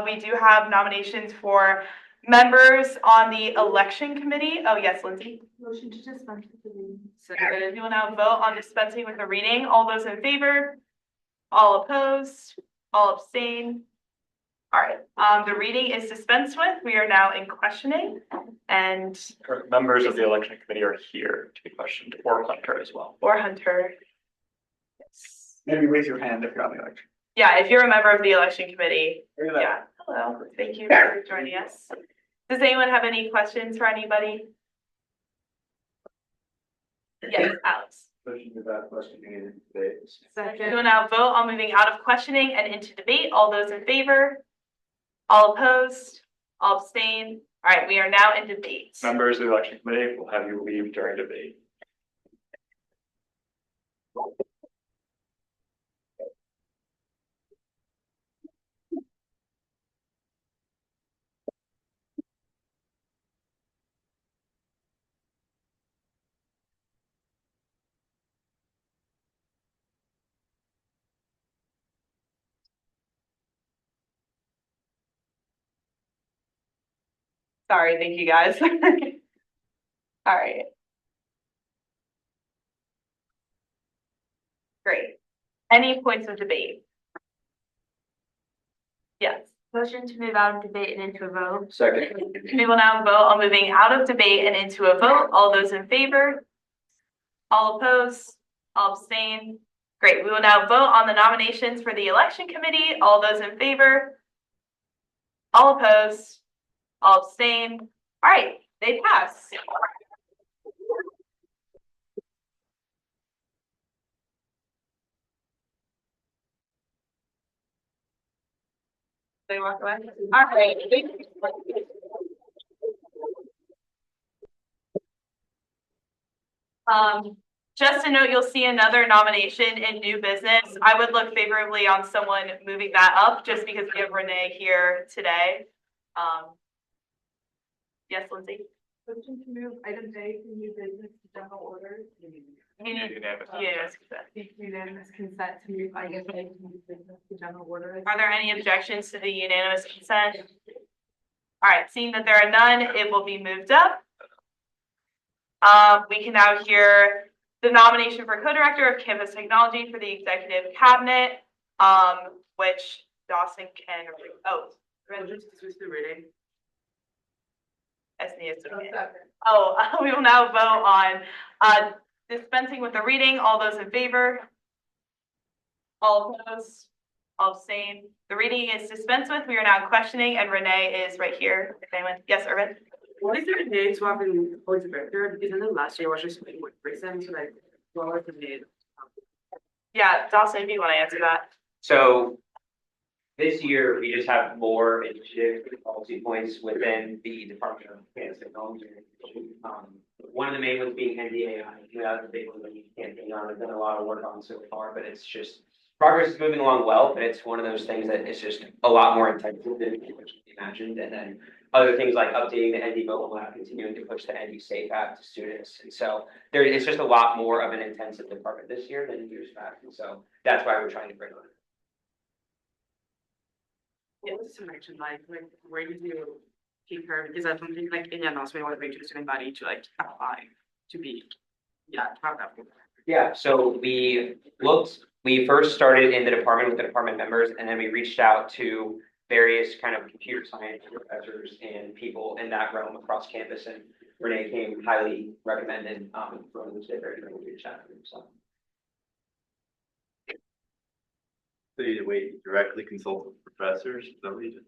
We do have nominations for members on the election committee. Oh yes, Lindsay. Motion to dispense with the reading. So we will now vote on dispensing with the reading. All those in favor? All opposed? All abstain? All right, the reading is dispensed with. We are now in questioning and. Members of the election committee are here to be questioned, or Hunter as well. Or Hunter. Maybe raise your hand if you're on the election. Yeah, if you're a member of the election committee. Look at that. Yeah, hello, thank you for joining us. Does anyone have any questions for anybody? Yes, Alex. Motion about questioning in debate. We will now vote on moving out of questioning and into debate. All those in favor? All opposed? All abstain? All right, we are now in debate. Members of the election committee will have you leave during debate. Sorry, thank you guys. All right. Great. Any points of debate? Yes. Motion to move out of debate and into a vote. Second. We will now vote on moving out of debate and into a vote. All those in favor? All opposed? All abstain? Great. We will now vote on the nominations for the election committee. All those in favor? All opposed? All abstain? All right, they pass. They walk away? All right. Just a note, you'll see another nomination in new business. I would look favorably on someone moving that up just because we have Renee here today. Yes, Lindsay? Motion to move item A from new business to general order. Yes. Unanimous consent to move item A from new business to general order. Are there any objections to the unanimous consent? All right, seeing that there are none, it will be moved up. We can now hear the nomination for co-director of campus technology for the executive cabinet, which Dawson can, Just switch the reading. Oh, we will now vote on dispensing with the reading. All those in favor? All opposed? All abstain? The reading is dispensed with. We are now questioning, and Renee is right here. If anyone, yes, Irvin? What is the need to have a board director? Because in the last year was just like one person, so like what was the need? Yeah, Dawson, if you want to answer that. So this year, we just have more initiative policy points within the Department of Campus Technology. One of the main ones being NDAI. That's the big one that we campaign on. I've done a lot of work on so far, but it's just progress is moving along well, but it's one of those things that is just a lot more intensive than we imagined. And then other things like updating the ND mobile app, continuing to push the ND Safe app to students. And so it's just a lot more of an intensive department this year than years back. And so that's why we're trying to bring on. Yeah, just to mention, like where did you keep her? Is that something like in the announcement or bring to the student body to like apply to be, have that? Yeah, so we first started in the department with the department members, and then we reached out to various kind of computer science professors and people in that realm across campus, and Renee came highly recommended from the state very we reached out to them, so. So you wait, directly consult with professors, is that what you did?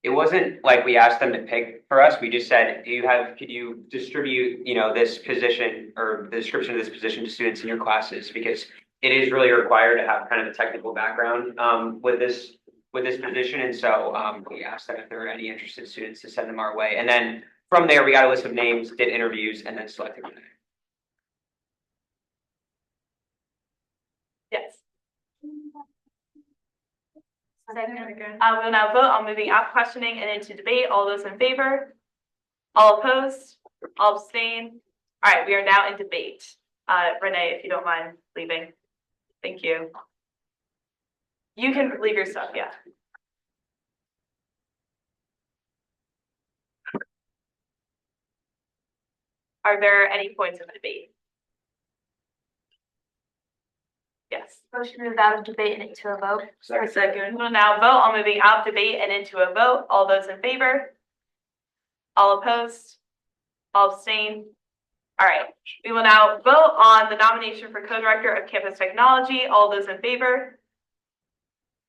It wasn't like we asked them to pick for us. We just said, could you distribute, this position or the description of this position to students in your classes? Because it is really required to have kind of a technical background with this position. And so we asked them if there were any interested students to send them our way. And then from there, we got a list of names, did interviews, and then selected one. Yes. We'll now vote on moving out of questioning and into debate. All those in favor? All opposed? All abstain? All right, we are now in debate. Renee, if you don't mind leaving. Thank you. You can leave your stuff, yeah. Are there any points of debate? Yes. Motion to move out of debate and into a vote. Second. We'll now vote on moving out of debate and into a vote. All those in favor? All opposed? All abstain? All right. We will now vote on the nomination for co-director of campus technology. All those in favor?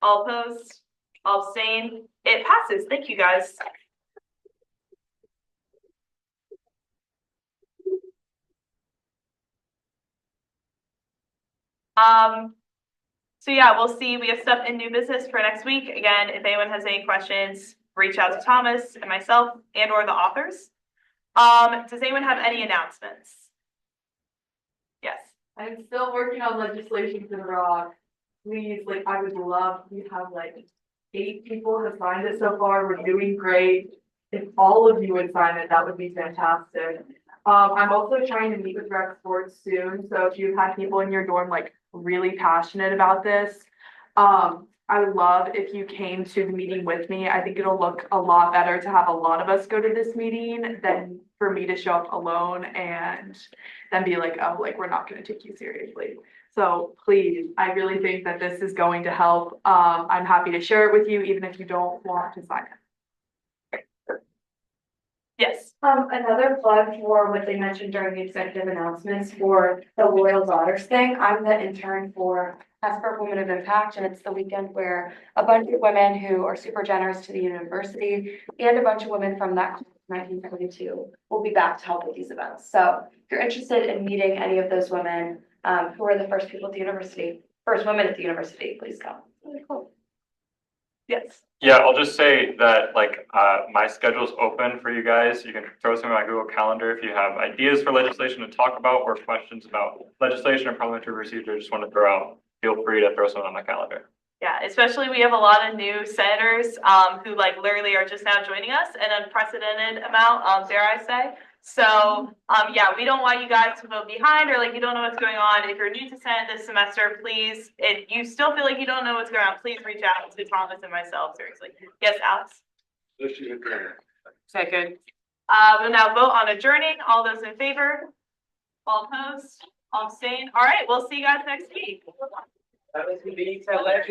All opposed? All abstain? It passes. Thank you, guys. So yeah, we'll see. We have stuff in new business for next week. Again, if anyone has any questions, reach out to Thomas and myself and or the authors. Does anyone have any announcements? Yes. I'm still working on legislation for the rock. Please, I would love, we have 8 people have signed it so far. We're doing great. If all of you would sign it, that would be fantastic. I'm also trying to meet with rec sports soon. So if you've had people in your dorm really passionate about this, I would love if you came to the meeting with me. I think it'll look a lot better to have a lot of us go to this meeting than for me to show up alone and then be like, oh, we're not going to take you seriously. So please, I really think that this is going to help. I'm happy to share it with you, even if you don't want to sign it. Yes. Another plug for what they mentioned during the executive announcements for the Loyal Daughters thing. I'm the intern for Passport Women of Impact, and it's the weekend where a bunch of women who are super generous to the university and a bunch of women from that 1972 will be back to help with these events. So if you're interested in meeting any of those women who are the first people at the university, first women at the university, please come. Really cool. Yes. Yeah, I'll just say that my schedule's open for you guys. You can throw some in my Google Calendar if you have ideas for legislation to talk about or questions about legislation or parliamentary procedure. Just want to throw out. Feel free to throw something on my calendar. Yeah, especially we have a lot of new senators who literally are just now joining us, an unprecedented amount, dare I say. So yeah, we don't want you guys to vote behind or you don't know what's going on. If you're new to Senate this semester, please, if you still feel like you don't know what's going on, please reach out to Thomas and myself, seriously. Yes, Alex? Second. We'll now vote on adjourning. All those in favor? All opposed? All abstain? All right, we'll see you guys next week. That was the legend.